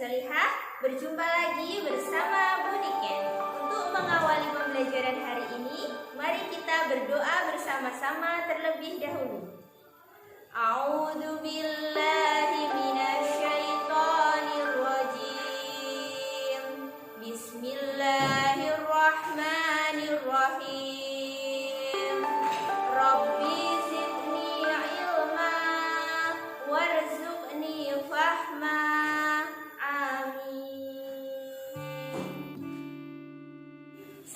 solihah, berjumpa lagi bersama Bu Niken. Untuk mengawali pembelajaran hari ini, mari kita berdoa bersama-sama terlebih dahulu. A'udzu billahi minasyaitonir rajim. Bismillahirrahmanirrahim. Rabbi zidni ilma warzuqni fahma.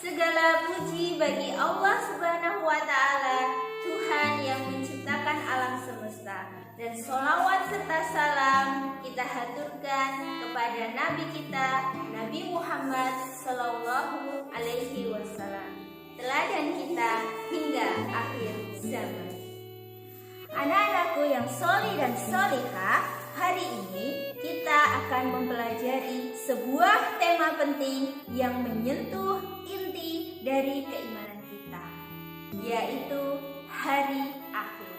Segala puji bagi Allah Subhanahu wa Ta'ala, Tuhan yang menciptakan alam semesta, dan sholawat serta salam kita haturkan kepada Nabi kita, Nabi Muhammad Sallallahu Alaihi Wasallam, teladan kita hingga akhir zaman. Anak-anakku yang sholih dan sholihah, hari ini kita akan mempelajari sebuah tema penting yang menyentuh inti dari keimanan kita, yaitu hari akhir.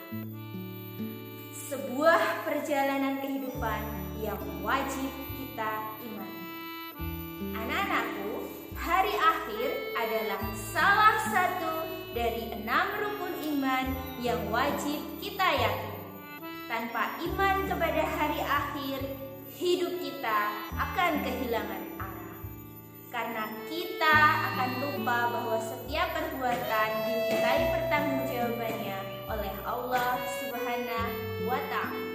Sebuah perjalanan kehidupan yang wajib kita imani. Anak-anakku, hari akhir adalah salah satu dari 6 rukun iman yang wajib kita yakini. Tanpa iman kepada hari akhir, hidup kita akan kehilangan arah. Karena kita akan lupa bahwa setiap perbuatan dimintai pertanggungjawabannya oleh Allah Subhanahu wa Ta'ala.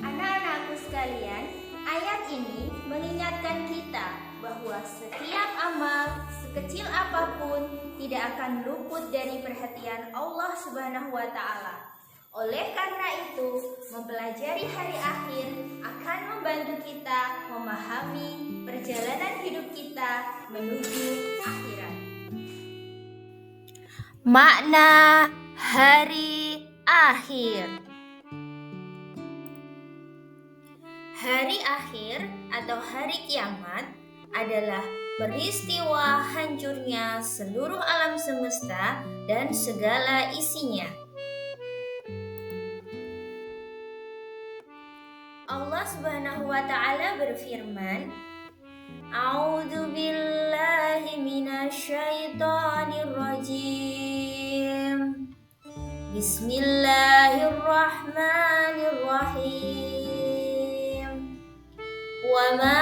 Anak-anakku sekalian, ayat ini mengingatkan kita bahwa setiap amal sekecil apapun tidak akan luput dari perhatian Allah Subhanahu wa Ta'ala. Oleh karena itu, mempelajari hari akhir akan membantu kita memahami perjalanan hidup kita menuju akhirat. Makna hari akhir. Hari akhir atau hari kiamat adalah peristiwa hancurnya seluruh alam semesta dan segala isinya. Allah Subhanahu wa Ta'ala berfirman, A'udzu billahi minasyaitonir rajim. Bismillahirrahmanirrahim. Wa ma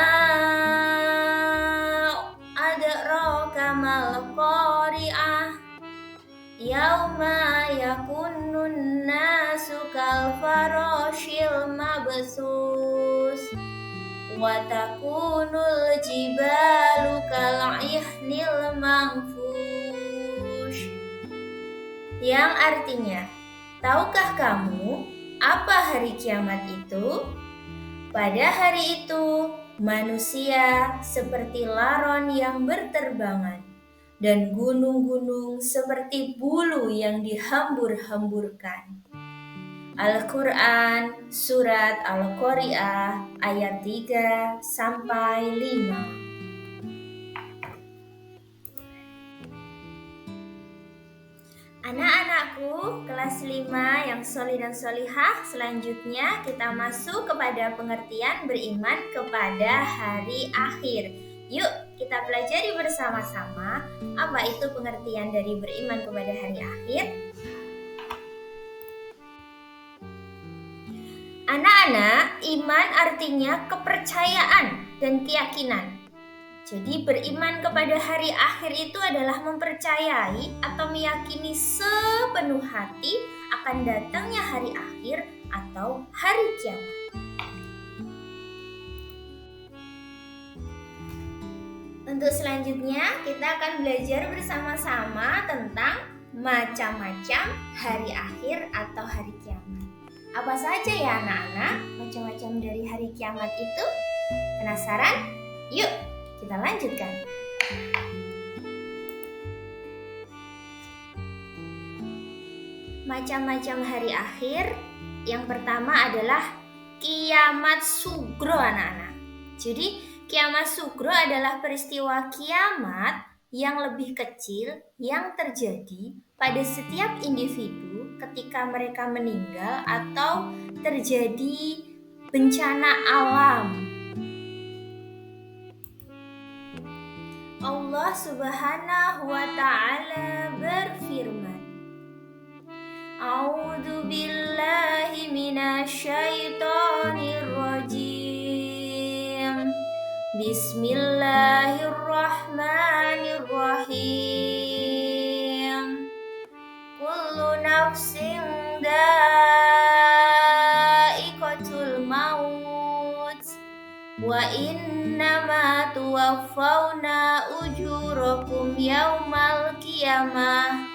adraka mal qari'ah. Yauma yakunun nasu kal farashil mabsus wa takunul jibalu kal ihnil manfush. Yang artinya, tahukah kamu apa hari kiamat itu? Pada hari itu, manusia seperti laron yang berterbangan, dan gunung-gunung seperti bulu yang dihambur-hamburkan. Al-Quran, Surat Al-Qari'ah, ayat 3-5. Anak-anakku, kelas 5 yang sholih dan sholihah, selanjutnya kita masuk kepada pengertian beriman kepada hari akhir. Yuk, kita pelajari bersama-sama apa itu pengertian dari beriman kepada hari akhir. Anak-anak, iman artinya kepercayaan dan keyakinan. Jadi beriman kepada hari akhir itu adalah mempercayai atau meyakini sepenuh hati akan datangnya hari akhir atau hari kiamat. Untuk selanjutnya, kita akan belajar bersama-sama tentang macam-macam hari akhir atau hari kiamat. Apa saja ya anak-anak macam-macam dari hari kiamat itu? Penasaran? Yuk, kita lanjutkan. Macam-macam hari akhir, yang pertama adalah kiamat sugro anak-anak. Jadi kiamat sugro adalah peristiwa kiamat yang lebih kecil yang terjadi pada setiap individu ketika mereka meninggal atau terjadi bencana alam. Allah Subhanahu wa Ta'ala berfirman, A'udzu billahi minasyaitonir rajim. Bismillahirrahmanirrahim. Kullu nafsin dha'iqatul maut wa innama tuwaffawna ujurakum yaumal qiyamah.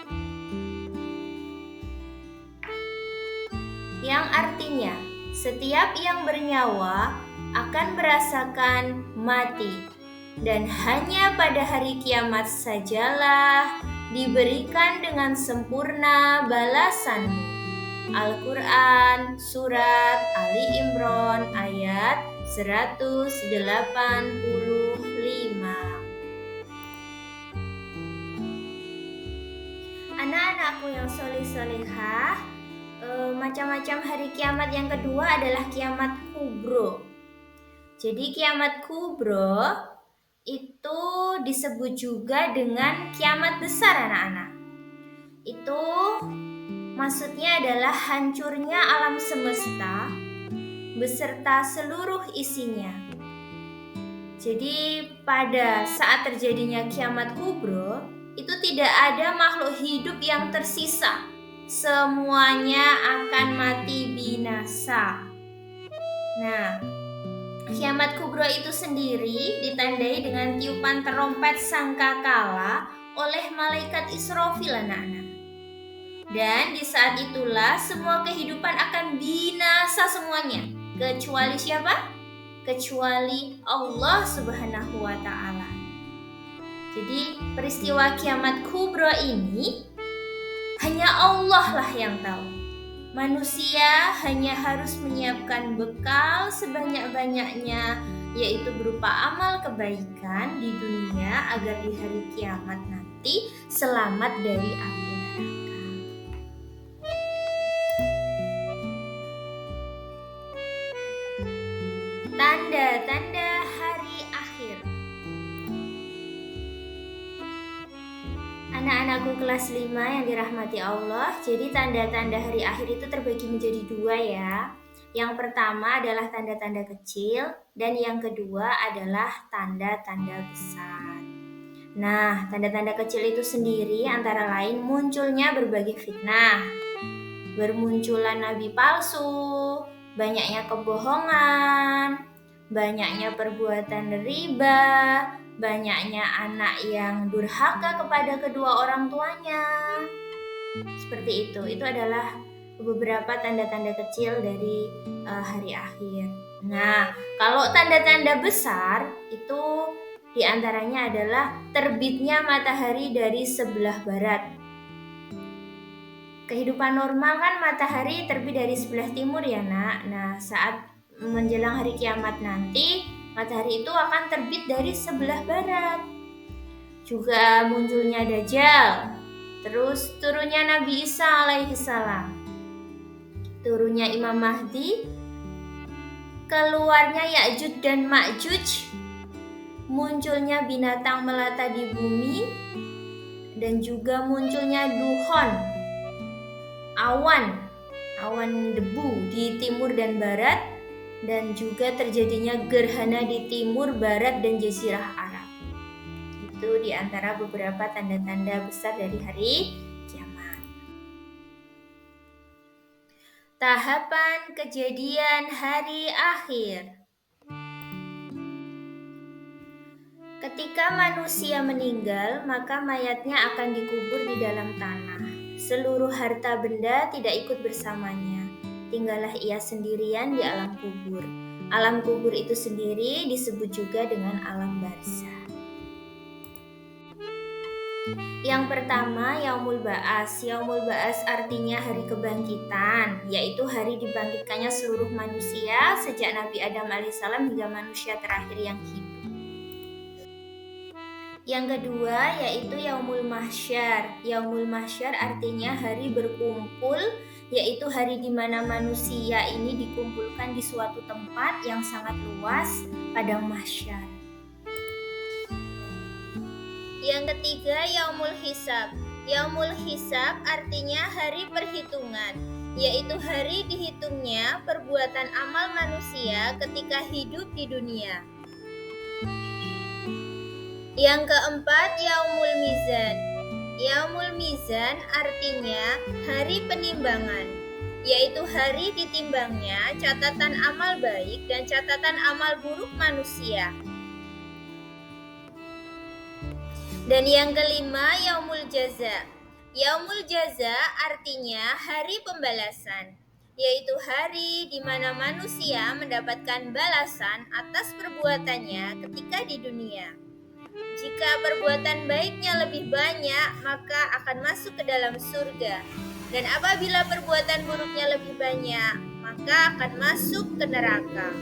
Yang artinya, setiap yang bernyawa akan merasakan mati, dan hanya pada hari kiamat sajalah diberikan dengan sempurna balasanmu. Al-Quran Surat Ali Imran ayat 185. Anak-anakku yang soleh-solehah, macam-macam hari kiamat yang kedua adalah kiamat kubro. Jadi kiamat kubro itu disebut juga dengan kiamat besar, anak-anak. Itu maksudnya adalah hancurnya alam semesta beserta seluruh isinya. Jadi pada saat terjadinya kiamat kubro, itu tidak ada makhluk hidup yang tersisa. Semuanya akan mati binasa. Nah, kiamat kubro itu sendiri ditandai dengan tiupan terompet sangkakala oleh malaikat Israfil, anak-anak. Dan di saat itulah semua kehidupan akan binasa semuanya. Kecuali siapa? Kecuali Allah Subhanahu wa Ta'ala. Jadi peristiwa kiamat kubro ini hanya Allah lah yang tahu. Manusia hanya harus menyiapkan bekal sebanyak-banyaknya, yaitu berupa amal kebaikan di dunia agar di hari kiamat nanti selamat dari api neraka. Tanda-tanda hari akhir. Anak-anakku kelas 5 yang dirahmati Allah, jadi tanda-tanda hari akhir itu terbagi menjadi 2 ya. Yang pertama adalah tanda-tanda kecil dan yang kedua adalah tanda-tanda besar. Nah, tanda-tanda kecil itu sendiri antara lain munculnya berbagai fitnah, bermunculan nabi palsu, banyaknya kebohongan, banyaknya perbuatan riba, banyaknya anak yang durhaka kepada kedua orang tuanya. Seperti itu adalah beberapa tanda-tanda kecil dari hari akhir. Nah, kalau tanda-tanda besar itu diantaranya adalah terbitnya matahari dari sebelah barat. Kehidupan normal kan matahari terbit dari sebelah timur ya, nak. Nah, saat menjelang hari kiamat nanti, matahari itu akan terbit dari sebelah barat. Juga munculnya Dajjal, terus turunnya Nabi Isa alaihissalam, turunnya Imam Mahdi, keluarnya Ya'juj dan Ma'juj, munculnya binatang melata di bumi, dan juga munculnya dukhon, awan debu di timur dan barat, dan juga terjadinya gerhana di timur, barat, dan jazirah Arab. Itu diantara beberapa tanda-tanda besar dari hari kiamat. Tahapan kejadian hari akhir. Ketika manusia meninggal, maka mayatnya akan dikubur di dalam tanah. Seluruh harta benda tidak ikut bersamanya. Tinggallah ia sendirian di alam kubur. Alam kubur itu sendiri disebut juga dengan alam barzah. Yang pertama, Yaumul Ba'ats. Yaumul Ba'ats artinya hari kebangkitan, yaitu hari dibangkitkannya seluruh manusia sejak Nabi Adam alaihissalam hingga manusia terakhir yang hidup. Yang kedua yaitu Yaumul Mahsyar. Yaumul Mahsyar artinya hari berkumpul yaitu hari di mana manusia ini dikumpulkan di suatu tempat yang sangat luas, padang mahsyar. Yang ketiga, Yaumul Hisab. Yaumul Hisab artinya hari perhitungan, yaitu hari dihitungnya perbuatan amal manusia ketika hidup di dunia. Yang keempat, Yaumul Mizan. Yaumul Mizan artinya hari penimbangan, yaitu hari ditimbangnya catatan amal baik dan catatan amal buruk manusia. Dan yang kelima, Yaumul Jaza. Yaumul Jaza artinya hari pembalasan, yaitu hari di mana manusia mendapatkan balasan atas perbuatannya ketika di dunia. Jika perbuatan baiknya lebih banyak, maka akan masuk ke dalam surga. Dan apabila perbuatan buruknya lebih banyak, maka akan masuk ke neraka.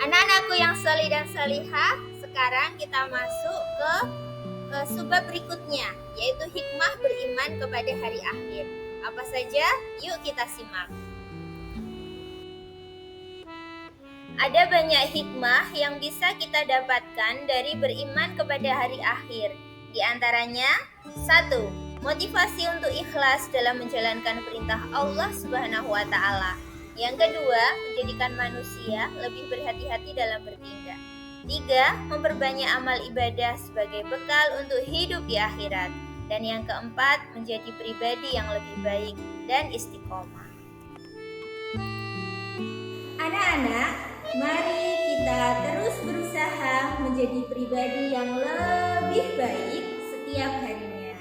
Anak-anakku yang salih dan salihah, sekarang kita masuk ke subbab berikutnya, yaitu hikmah beriman kepada hari akhir. Apa saja? Yuk kita simak. Ada banyak hikmah yang bisa kita dapatkan dari beriman kepada hari akhir. Di antaranya, 1. Motivasi untuk ikhlas dalam menjalankan perintah Allah Subhanahu wa Ta'ala. Yang kedua, menjadikan manusia lebih berhati-hati dalam bertindak. 3. Memperbanyak amal ibadah sebagai bekal untuk hidup di akhirat. Dan yang keempat, menjadi pribadi yang lebih baik dan istiqomah. Anak-anak, mari kita terus berusaha menjadi pribadi yang lebih baik setiap harinya.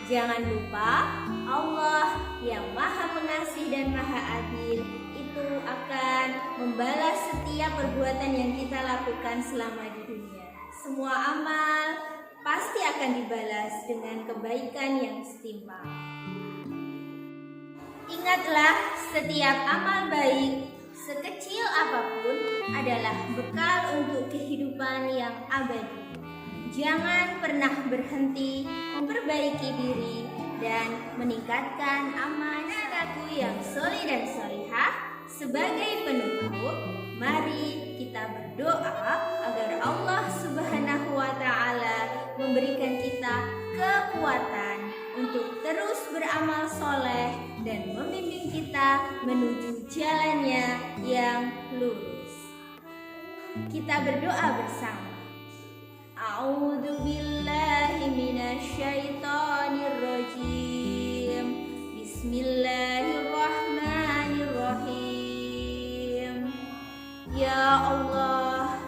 Jangan lupa, Allah yang Maha Pengasih dan Maha Adil itu akan membalas setiap perbuatan yang kita lakukan selama di dunia. Semua amal pasti akan dibalas dengan kebaikan yang setimpal. Ingatlah, setiap amal baik, sekecil apapun, adalah bekal untuk kehidupan yang abadi. Jangan pernah berhenti memperbaiki diri dan meningkatkan amal. Anak-anakku yang soleh dan solihah, sebagai penutup, mari kita berdoa agar Allah Subhanahu wa Ta'ala memberikan kita kekuatan untuk terus beramal soleh dan membimbing kita menuju jalannya yang lurus. Kita berdoa bersama. A'udzu billahi minasyaitonir rajim. Bismillahirrahmanirrahim. Ya Allah,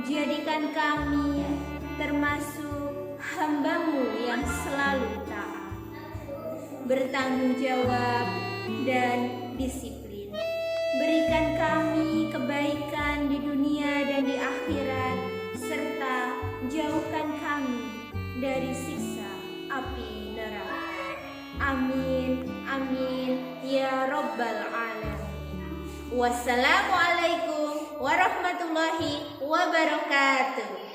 jadikan kami termasuk hamba-Mu yang selalu taat, bertanggung jawab, dan disiplin. Berikan kami kebaikan di dunia dan di akhirat, serta jauhkan kami dari siksa api neraka. Amin, amin, ya Rabbal Alamin. Wassalamualaikum warahmatullahi wabarakatuh.